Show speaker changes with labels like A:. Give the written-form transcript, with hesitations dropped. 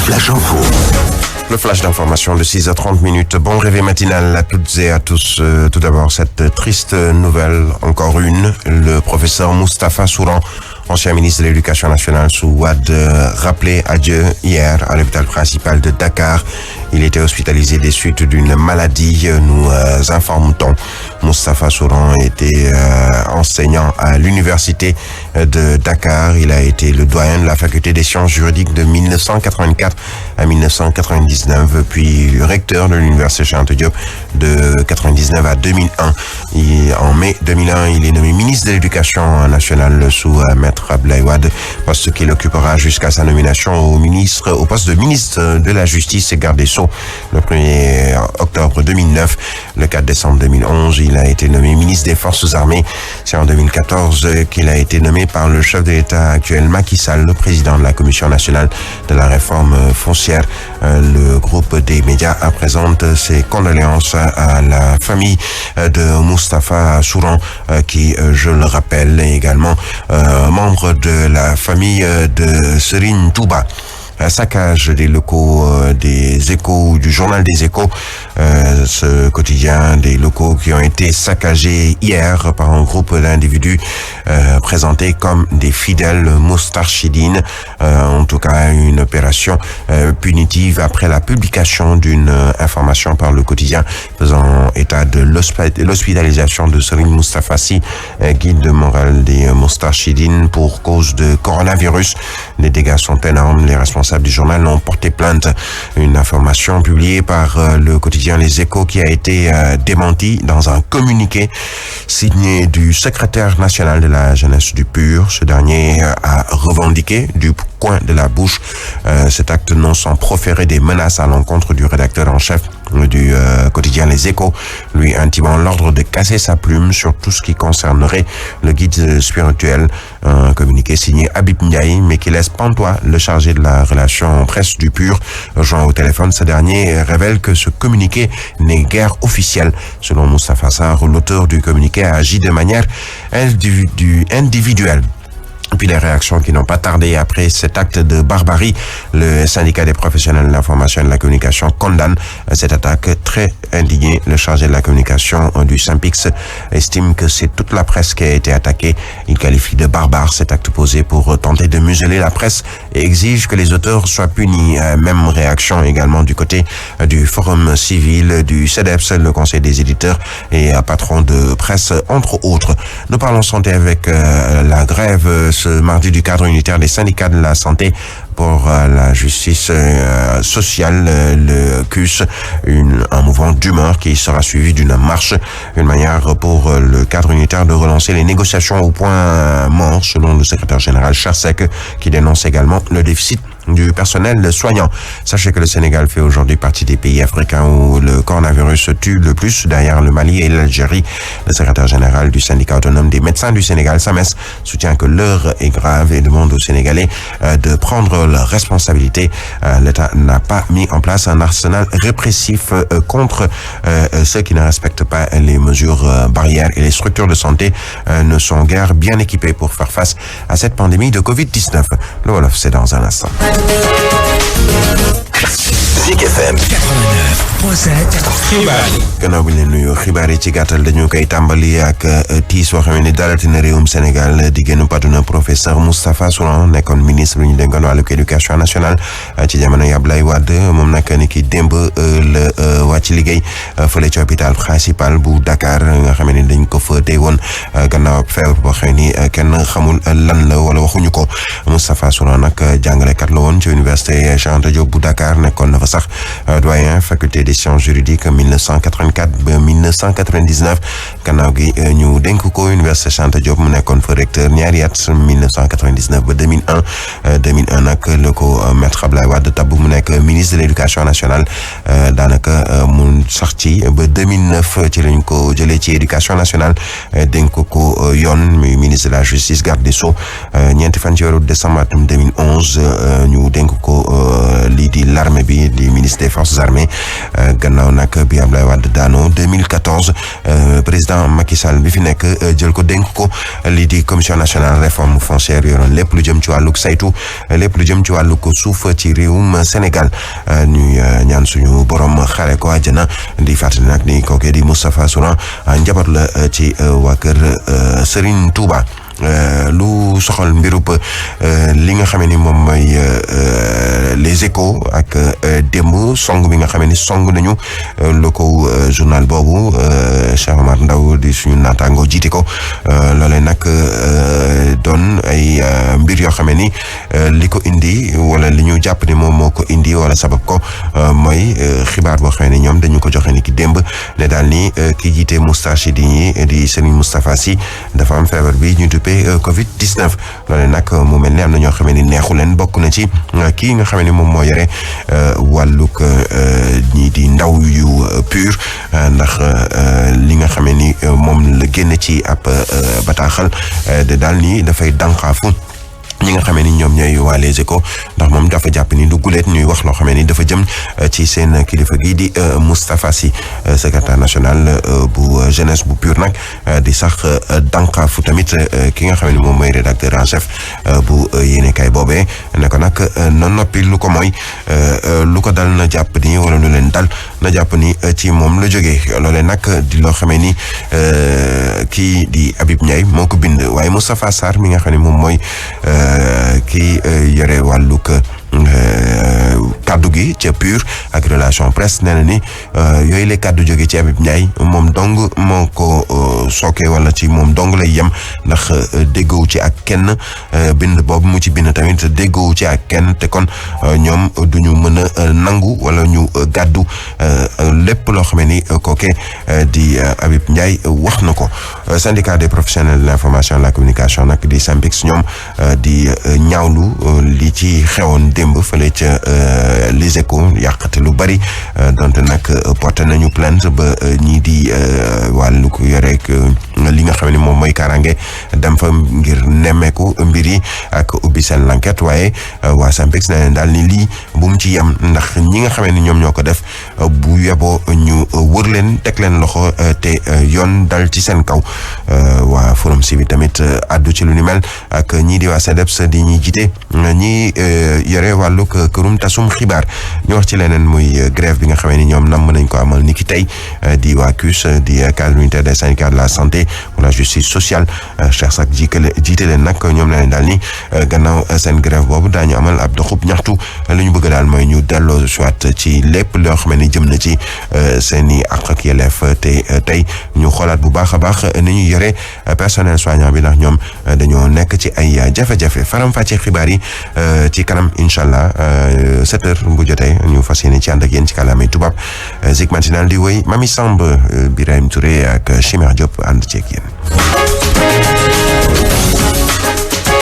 A: Flash Info.
B: Le flash d'information de 6h30. Bon réveil matinal à toutes et à tous. Tout d'abord, cette triste nouvelle, encore une. Le professeur Moustapha Souran, ancien ministre de l'Éducation nationale sous Wade, rappelé adieu hier à l'hôpital principal de Dakar. Il était hospitalisé des suites d'une maladie, nous informons-on. Moustapha Souran était enseignant à l'université de Dakar. Il a été le doyen de la faculté des sciences juridiques de 1984 à 1999, puis recteur de l'université Cheikh Anta Diop de 99 à 2001. En mai 2001, il est nommé ministre de l'Éducation nationale sous Maître Abdoulaye Wade, poste qu'il occupera jusqu'à sa nomination au poste de ministre de la Justice et garde des Sceaux le 1er octobre 2009. Le 4 décembre 2011, il a été nommé ministre des Forces armées. C'est en 2014 qu'il a été nommé par le chef de l'État actuel, Macky Sall, le président de la Commission nationale de la réforme foncière. Le groupe des médias présente ses condoléances à la famille de Moustapha Souran, qui, je le rappelle, est également membre de la famille de Serigne Touba. Saccage des locaux des Échos, du journal des Échos, ce quotidien, des locaux qui ont été saccagés hier par un groupe d'individus présentés comme des fidèles moustarchidines. En tout cas, une opération punitive après la publication d'une information par le quotidien faisant état de l'hospitalisation de Serigne Moustapha Sy, guide moral des moustarchidines pour cause de coronavirus. Les dégâts sont énormes. Les responsables du journal ont porté plainte. Une information publiée par le quotidien Les Échos qui a été démentie dans un communiqué signé du secrétaire national de la jeunesse du PUR. Ce dernier a revendiqué du coin de la bouche cet acte non sans proférer des menaces à l'encontre du rédacteur en chef du quotidien Les Échos, lui intimant l'ordre de casser sa plume sur tout ce qui concernerait le guide spirituel. Un communiqué signé Habib Ndiaye, mais qui laisse pantois le chargé de la relation presse du PUR. Joint au téléphone, ce dernier révèle que ce communiqué n'est guère officiel. Selon Moustapha Sarr, l'auteur du communiqué a agi de manière individuelle. Puis les réactions qui n'ont pas tardé après cet acte de barbarie. Le syndicat des professionnels de l'information et de la communication condamne cette attaque très indigné. Le chargé de la communication du Synpics estime que c'est toute la presse qui a été attaquée. Il qualifie de barbare cet acte posé pour tenter de museler la presse et exige que les auteurs soient punis. Même réaction également du côté du Forum civil, du CEDEPS, le Conseil des éditeurs et patron de presse, entre autres. Nous parlons santé avec la grève ce mardi du cadre unitaire des syndicats de la santé pour la justice sociale, le CUS, un mouvement d'humeur qui sera suivi d'une marche, une manière pour le cadre unitaire de relancer les négociations au point mort, selon le secrétaire général Charsek, qui dénonce également le déficit du personnel soignant. Sachez que le Sénégal fait aujourd'hui partie des pays africains où le coronavirus tue le plus, derrière le Mali et l'Algérie. Le secrétaire général du syndicat autonome des médecins du Sénégal, SAMES, soutient que l'heure est grave et demande aux Sénégalais de prendre leurs responsabilités. L'État n'a pas mis en place un arsenal répressif contre ceux qui ne respectent pas les mesures barrières, et les structures de santé ne sont guère bien équipées pour faire face à cette pandémie de Covid-19. Le Wolof, c'est dans un instant.
A: Zik FM 89.7 xibaar yi.
B: gannaaw bi ñu leen nuyu xibaar yi ci gàttal dañu koy tàmbali ak tiis boo xam ne dalatina réewum Sénégal di génn àdduna professeur Moustapha Souran, nekkoon ministre bi ñu dénkoon wàllug éducation nationale ci jamono yi Abdoulaye Wade. Moom nag ni ki démb la wàcc liggéey fële ci hôpital principal bu Dakar nga xam ne dañ ko fa tey woon gannaaw feebar boo xam ni kenn xamul lan la wala waxuñu ko. Moustapha Souran nag jàngalekat la woon ci université Cheikh Anta Diop bu Dakar, nekkoon na fa sax doyen faculté des sciences juridiques 1984 ba 1999. gannaaw gi ñu dénk ko université Cheikh Anta Diop, mu nekkoon fa recteur ñaari at 1999 ba 2001. 2001 nag la ko maître Abdoulaye Wade tabb mu nekk ministre de l'éducation nationale. Daanaka mu sax ci ba 2009 ci lañ ko jëlee ci éducation nationale dénk ko yoon muy ministre de la justice, garde des Sceaux. ñeenti fan ci weeru décembre 2011 ñu dénk ko lii di l'armée bi di ministre des forces armées gannaaw nag bi Abdoulaye Wade daano 2014 président Macky Sall bi fi nekk jël ko dénk ko lii di commission nationale réforme foncière yoroon lépp lu jëm ci wàllug saytu lépp lu jëm ci wàllug suuf ci réewum Sénégal ñuy ñaan suñu borom xare ko àjjana di fàttali nag ni kookee di Moustapha Souran njaboot la ci waa kër Serigne Touba. Lu soxal mbirub li nga xamee ni moom mooy les échos ak démb song bi nga xamee ni song nañu lu ko journal boobu Cheikh Omar Ndaw di suñu naataango jiite ko loolee nag doon ay mbir yoo xamee ni li ko indi wala li ñu jàpp ni moom moo ko indi wala sabab ko mooy xibaar boo xamee ni ñoom dañu ko joxe ni ki démb ne daal ni ki jiite Moustarchidine yi di Serigne Moustapha Sy dafa am feebar bi ñu duppee Covid-19 loole nag mu mel ni am na ñoo xamee ni neexu leen bokk na ci kii nga xamee ni moom moo yore wàllug ñii di ndaw yu pur ndax li nga xamee ni moom la génn ci ab bataaxal de daal ni dafay dànqaafu ñi nga xamee ni ñoom ñooy waa Les Échos ndax moom dafa jàpp ni du guleet ñuy wax loo xamee ni dafa jëm ci seen kilifa gii di Moustapha Sy secrétaire national bu jeunesse bu PUR nag di sax dànqaafu tamit ki nga xamee ni moom mooy rédacteur en chef bu yéenekaay boobee ne ko nag na noppi lu ko mooy lu ko dal na jàpp ni wala lu leen dal na jàpp ni ci moom la jógee loolee nag di loo xamee ni kii di Habib Ndiaye moo ko bind waaye Moustapha Sarr mi nga xam ne moom mooy kii yore wàllug kaddu gi ca PUR ak relation presse nee na ni yooyu la kaddu jóge ci Habib Ndiaye moom dong moo ko sooke wala ci moom dong lay yem ndax déggoo ci ak kenn bind boobu mu ci bind tamit déggoo ci ak kenn te kon ñoom duñu mën a nangu wala ñu gàddu lépp loo xam ni kooke di Habib Ndiaye wax na ko. syndicat des professionnels de l'information et de la communication nag di SYNPICS ñoom di ñaawlu li ci xewoon démb fële ca Les Échos yàqate lu bari donte nag porté nañu plainte ba ñii di wàllu ko yoreek li nga xam ne moom mooy kaaraange dem fa ngir nemmeeku mbir yi ak ubbi seen l'enquête waaye waa SYNPICS ne daal ni lii bu mu ci yem ndax ñi nga xamee ni ñoom ñoo ko def bu yeboo ñu wër leen teg leen loxo te yoon dal ci seen kaw waa Forum Civil tamit addu ci lu ni mel ak ñii di waa CDEPS di ñuy jiite ñi yore wàllu kërum tasum xibaar ñu wax ci leneen muy grève bi nga xamee ni ñoom namm nañ ko amal ni ki tey di waa CUS di cadre unitaire des syndicats de la santé pour la justice sociale Cheikh Sack jiite leen nag ñoom la leen daal ni gannaaw seen grève boobu daañu amal ab doxub ñaxtu li ñu bëgg daal mooy ñu delloo soit ci lépp loo xam ne jëm na ci seen i àq ak yelleef te tey ñu xoolaat bu baax a baax ni ñu yore personnel soignant bi ndax ñoom dañoo nekk ci ay jafe-jafe faram-fàcce xibaar yi ci kanam incha allah 7 heures bu jotee ñu fas yéene ci ànd ak yéen ci kàllaamay tubaab Zik matinal di wéy Mami Samb Birahim Touré ak Chimère Diop ànd ceeg yéen.